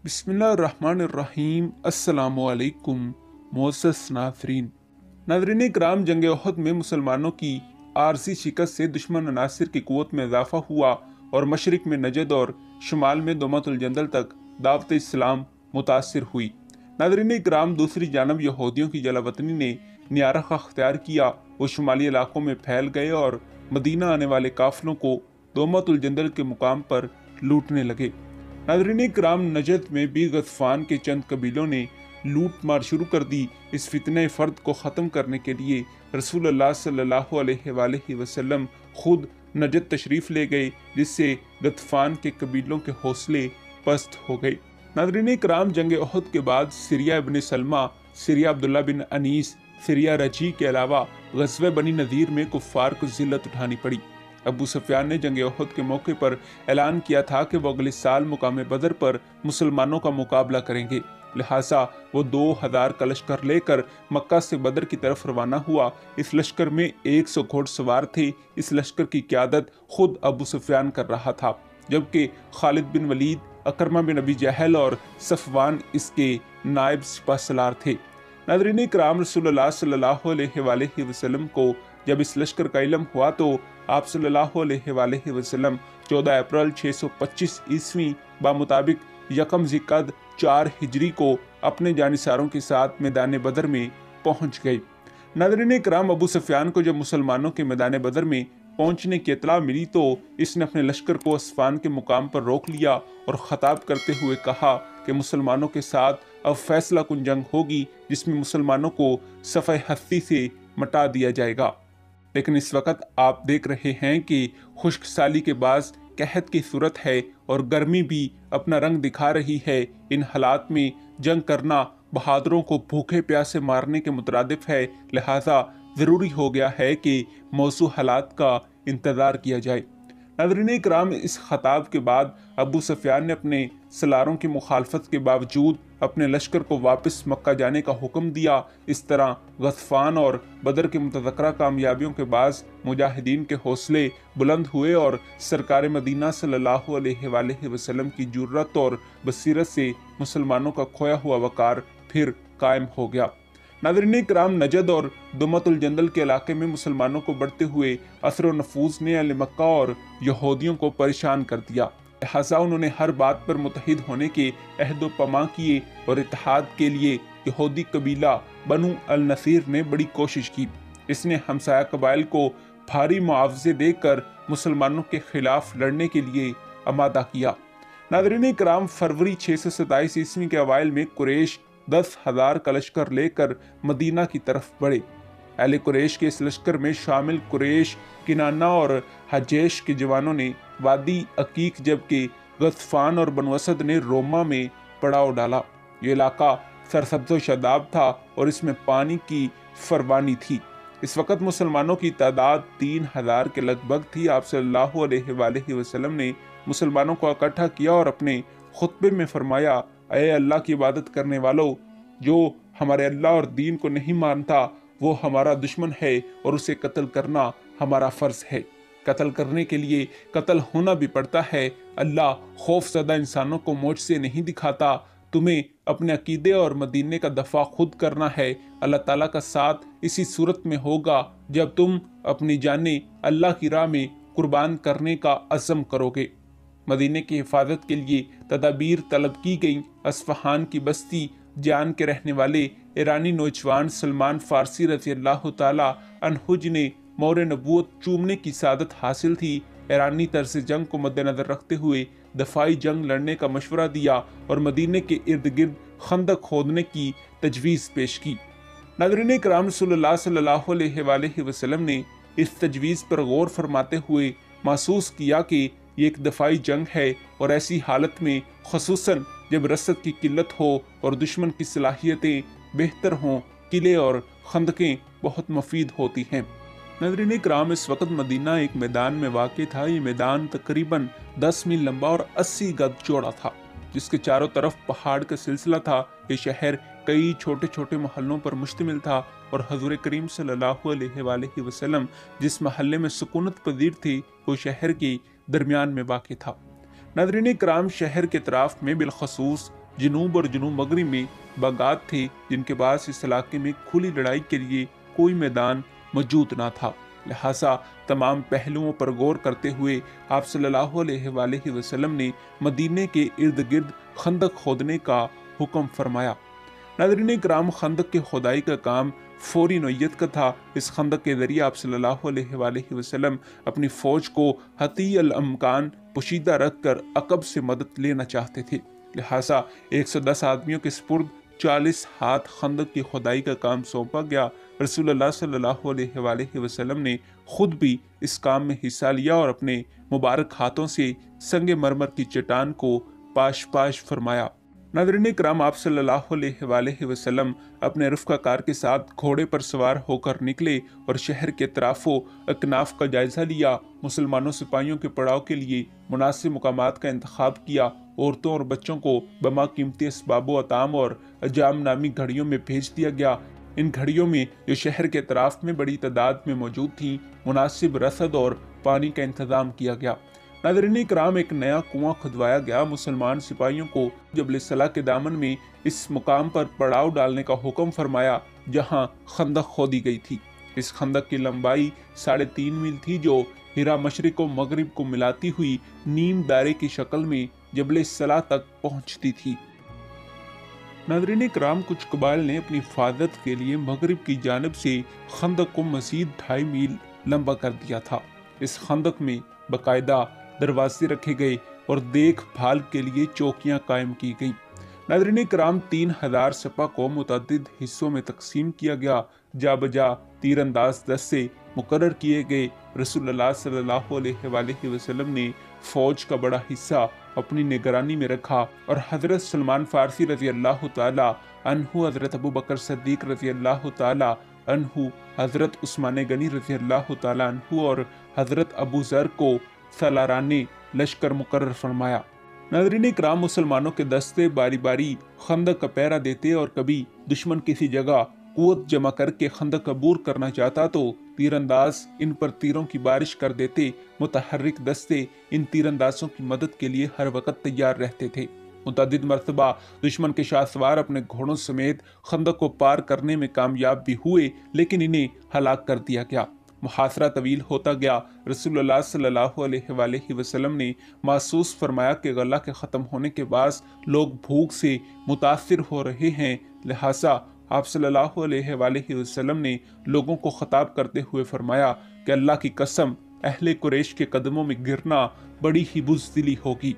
बिस्मिल्लाहिर्रहमानिर्रहीम। अस्सलामुअलैकुम मोअज़्ज़ज़ नाज़रीन इकराम, जंग उहद में मुसलमानों की आरजी शिकस्त से दुश्मन अनासिर की क़ुव्वत में इजाफा हुआ और मशरिक में नजद और शुमाल में दोमतुल जंदल तक दावत इस्लाम मुतासिर हुई। नाज़रीन इकराम, दूसरी जानब यहूदियों की जलावतनी ने नियारा अख्तियार किया। वो शुमाली इलाकों में फैल गए और मदीना आने वाले काफिलों को दोमतुल जंदल के मुकाम पर लूटने लगे। नाज़रीन इकराम, नजद में भी गतफान के चंद कबीलों ने लूट मार शुरू कर दी। इस फितने फर्द को ख़त्म करने के लिए रसूलुल्लाह सल्लल्लाहु अलैहि वसल्लम खुद नजद तशरीफ़ ले गए, जिससे गतफान के कबीलों के हौसले पस्त हो गए। नाज़रीन इकराम, जंग उहद के बाद सिरिया इब्न सलमा, सिरिया अब्दुल्ला बिन अनीस, सिरिया रजी के अलावा ग़ज़वे बनी नज़ीर में कुफ़ार को ज़िल्लत उठानी पड़ी। अबू सुफियान ने जंग उहद के मौके पर ऐलान किया था कि वो अगले साल मुकाम बदर पर मुसलमानों का मुकाबला करेंगे। लिहाजा वो 2000 का लश्कर लेकर मक्का से बदर की तरफ रवाना हुआ। इस लश्कर में 100 घोड़सवार थे। इस लश्कर की क़यादत खुद अबू सुफियान कर रहा था, जबकि खालिद बिन वलीद, अकरमा बिन अबी जहल और सफवान इसके नायब सिपाहसलार थे। नाज़रीन इकराम, रसूलुल्लाह सल्लल्लाहु अलैहि वसल्लम को जब इस लश्कर का इल्म हुआ तो आप सल्लल्लाहु अलैहि वसल्लम 14 अप्रैल 625 ईस्वी बामुताबिक यकम ज़िक़द 4 हिजरी को अपने जानिसारों के साथ मैदान बदर में पहुंच गए। नाज़रीन इकराम, अबू सुफियान को जब मुसलमानों के मैदान बदर में पहुंचने की इत्तला मिली तो इसने अपने लश्कर को अस्फ़ान के मुकाम पर रोक लिया और ख़ताब करते हुए कहा कि मुसलमानों के साथ अब फैसला कुन जंग होगी, जिसमें मुसलमानों को सफ़े हस्ती से मिटा दिया जाएगा। लेकिन इस वक्त आप देख रहे हैं कि खुश्क साली के बाद कहत की सूरत है और गर्मी भी अपना रंग दिखा रही है। इन हालात में जंग करना बहादुरों को भूखे प्यासे मारने के मुतरादिफ है। लिहाजा ज़रूरी हो गया है कि मौजू हालात का इंतज़ार किया जाए। नाज़रीन इकराम, इस खताब के बाद अबू सुफियान ने अपने सलारों की मुखालफत के बावजूद अपने लश्कर को वापस मक्का जाने का हुक्म दिया। इस तरह गतफान और बदर के मुतज़क्करा कामयाबियों के बाद मुजाहिदीन के हौसले बुलंद हुए और सरकार मदीना सल्लल्लाहु अलैहि वसल्लम की जुर्रत और बसीरत से मुसलमानों का खोया हुआ वक़ार फिर कायम हो गया। नाज़रीन इकराम, नजद और दुमतुल जंदल के इलाके में मुसलमानों को बढ़ते हुए असर व नफूज ने अहले मक्का और यहूदियों को परेशान कर दिया। लिहाजा उन्होंने हर बात पर मुत्तहिद होने के अहद व पमा किए और इत्तेहाद के लिए यहूदी कबीला बनु अल नसीर ने बड़ी कोशिश की। इसने हमसाया कबाइल को भारी मुआवजे देकर मुसलमानों के खिलाफ लड़ने के लिए आमादा किया। नाज़रीन इकराम, फरवरी 627 ईस्वी के अवाइल में कुरैश 10,000 का लश्कर लेकर मदीना की तरफ बढ़े। अहले कुरैश के इस लश्कर में शामिल कुरैश, किनाना और हजेश के जवानों ने वादी अकीक, जबकि गतफान और बनु असद ने रोमा में पड़ाव डाला। ये इलाका सरसब्ज़ व शादाब था और इसमें पानी की फरवानी थी। इस वक्त मुसलमानों की तादाद 3000 के लगभग थी। आप सल्लल्लाहु अलैहि वसल्लम ने मुसलमानों को इकट्ठा किया और अपने खुतबे में फरमाया, ऐ अल्लाह की इबादत करने वालों, जो हमारे अल्लाह और दीन को नहीं मानता वो हमारा दुश्मन है और उसे कत्ल करना हमारा फ़र्ज़ है। कत्ल करने के लिए कत्ल होना भी पड़ता है। अल्लाह खौफज़दा इंसानों को मौज से नहीं दिखाता। तुम्हें अपने अकीदे और मदीने का दफ़ा खुद करना है। अल्लाह ताला का साथ इसी सूरत में होगा जब तुम अपनी जानें अल्लाह की राह में कुर्बान करने का अज़्म करोगे। मदीने की हिफाजत के लिए तदाबीर तलब की गई। अस्फ़हान की बस्ती जान के रहने वाले ईरानी नौजवान सलमान फ़ारसी रज़ी अल्लाह ताला अन्हु ने मोर नबूवत चूमने की सादत हासिल थी, ईरानी तर्ज जंग को मद्देनज़र रखते हुए दफ़ाई जंग लड़ने का मशवरा दिया और मदीने के इर्द गिर्द खंदक खोदने की तजवीज़ पेश की। नाज़रीन इकराम, रसूलुल्लाह सल्लल्लाहु अलैहि वसल्लम ने इस तजवीज़ पर गौर फरमाते हुए महसूस किया कि ये एक दफ़ाई जंग है और ऐसी हालत में ख़ुसूसन जब रसद की किल्लत हो और दुश्मन की सलाहियतें बेहतर हों, किले और खंदकें बहुत मुफीद होती हैं। नाज़रीन इकराम, इस वक्त मदीना एक मैदान में वाक़ था। ये मैदान तकरीबन 10 मील लंबा और 80 गज चौड़ा था, जिसके चारों तरफ पहाड़ का सिलसिला था। ये शहर कई छोटे छोटे महलों पर मुश्तमिल था और हज़ूर करीम सल्लल्लाहु अलैहि वसल्लम जिस महल्ले में सुकूनत पजीर थे वो शहर के दरमियान में वाक़ था। नाज़रीन इकराम, शहर के अतराफ में बिलखसूस جنوب اور جنوب مغرب میں باغات تھے جن کے باعث اس علاقے میں کھلی لڑائی کے لیے کوئی میدان موجود نہ تھا۔ لہٰذا تمام پہلوؤں پر غور کرتے ہوئے آپ صلی اللہ علیہ وآلہ وسلم نے مدینے کے ارد گرد خندق کھودنے کا حکم فرمایا۔ ناظرین کرام، خندق کی کھدائی کا کام فوری نوعیت کا تھا۔ اس خندق کے ذریعے آپ صلی اللہ علیہ وآلہ وسلم اپنی فوج کو حتی الامکان پوشیدہ رکھ کر عقب سے مدد لینا چاہتے تھے۔ لہٰذا 110 آدمیوں کے سپرد 40 ہاتھ خندق کی کھدائی کا کام سونپا گیا۔ رسول اللہ صلی اللہ علیہ وآلہ وسلم نے خود بھی اس کام میں حصہ لیا اور اپنے مبارک ہاتھوں سے سنگ مرمر کی چٹان کو پاش پاش فرمایا۔ ناظرین کرام، آپ صلی اللہ علیہ وآلہ وسلم اپنے رفقہ کار کے ساتھ گھوڑے پر سوار ہو کر نکلے اور شہر کے اطراف و اکناف کا جائزہ لیا۔ مسلمانوں سپاہیوں کے پڑاؤ کے لیے مناسب مقامات کا انتخاب کیا۔ عورتوں اور بچوں کو بما قیمتی اسباب و اطعام اور اجام نامی گھڑیوں میں بھیج دیا گیا۔ ان گھڑیوں میں، جو شہر کے اطراف میں بڑی تعداد میں موجود تھیں، مناسب رسد اور پانی کا انتظام کیا گیا۔ ناظرین کرام، ایک نیا کنواں کھدوایا گیا۔ مسلمان سپاہیوں کو جبل صلاح کے دامن میں اس مقام پر پڑاؤ ڈالنے کا حکم فرمایا جہاں خندق کھودی گئی تھی۔ اس خندق کی لمبائی 3.5 میل تھی، جو ہرا مشرق و مغرب کو ملاتی ہوئی نیم دائرے کی شکل میں جبل صلاح تک پہنچتی تھی۔ ناظرین کرام، کچھ قبائل نے اپنی حفاظت کے لیے مغرب کی جانب سے خندق کو مزید 2.5 میل لمبا کر دیا تھا۔ اس خندق میں باقاعدہ دروازے رکھے گئے اور دیکھ بھال کے لیے چوکیاں قائم کی گئیں۔ ناظرین کرام، 3000 سپاہ کو متعدد حصوں میں تقسیم کیا گیا۔ جا بجا تیر انداز دستے مقرر کیے گئے۔ رسول اللہ صلی اللہ علیہ وآلہ وسلم نے فوج کا بڑا حصہ اپنی نگرانی میں رکھا اور حضرت سلمان فارسی رضی اللہ تعالی عنہ، حضرت ابو بکر صدیق رضی اللہ تعالی عنہ، حضرت عثمان غنی رضی اللہ تعالی عنہ اور حضرت ابو ذر کو سالاران لشکر مقرر فرمایا۔ ناظرین کرام، مسلمانوں کے دستے باری باری خندق کا پہرا دیتے اور کبھی دشمن کسی جگہ قوت جمع کر کے خندق عبور کرنا چاہتا تو تیر انداز ان پر تیروں کی بارش کر دیتے۔ متحرک دستے ان تیر اندازوں کی مدد کے لیے ہر وقت تیار رہتے تھے۔ متعدد مرتبہ دشمن کے شاہ سوار اپنے گھوڑوں سمیت خندق کو پار کرنے میں کامیاب بھی ہوئے، لیکن انہیں ہلاک کر دیا گیا۔ محاصرہ طویل ہوتا گیا۔ رسول اللہ صلی اللہ علیہ وآلہ وسلم نے محسوس فرمایا کہ غلہ کے ختم ہونے کے بعد لوگ بھوک سے متاثر ہو رہے ہیں۔ لہٰذا آپ صلی اللہ علیہ وآلہ وسلم نے لوگوں کو خطاب کرتے ہوئے فرمایا کہ اللہ کی قسم، اہل قریش کے قدموں میں گرنا بڑی ہی بزدلی ہوگی۔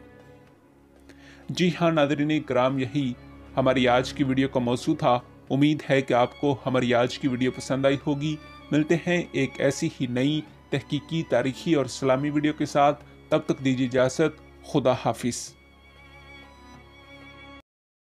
جی ہاں ناظرین کرام، یہی ہماری آج کی ویڈیو کا موضوع تھا۔ امید ہے کہ آپ کو ہماری آج کی ویڈیو پسند آئی ہوگی۔ ملتے ہیں ایک ایسی ہی نئی تحقیقی، تاریخی اور اسلامی ویڈیو کے ساتھ۔ تب تک دیجیے اجازت۔ خدا حافظ۔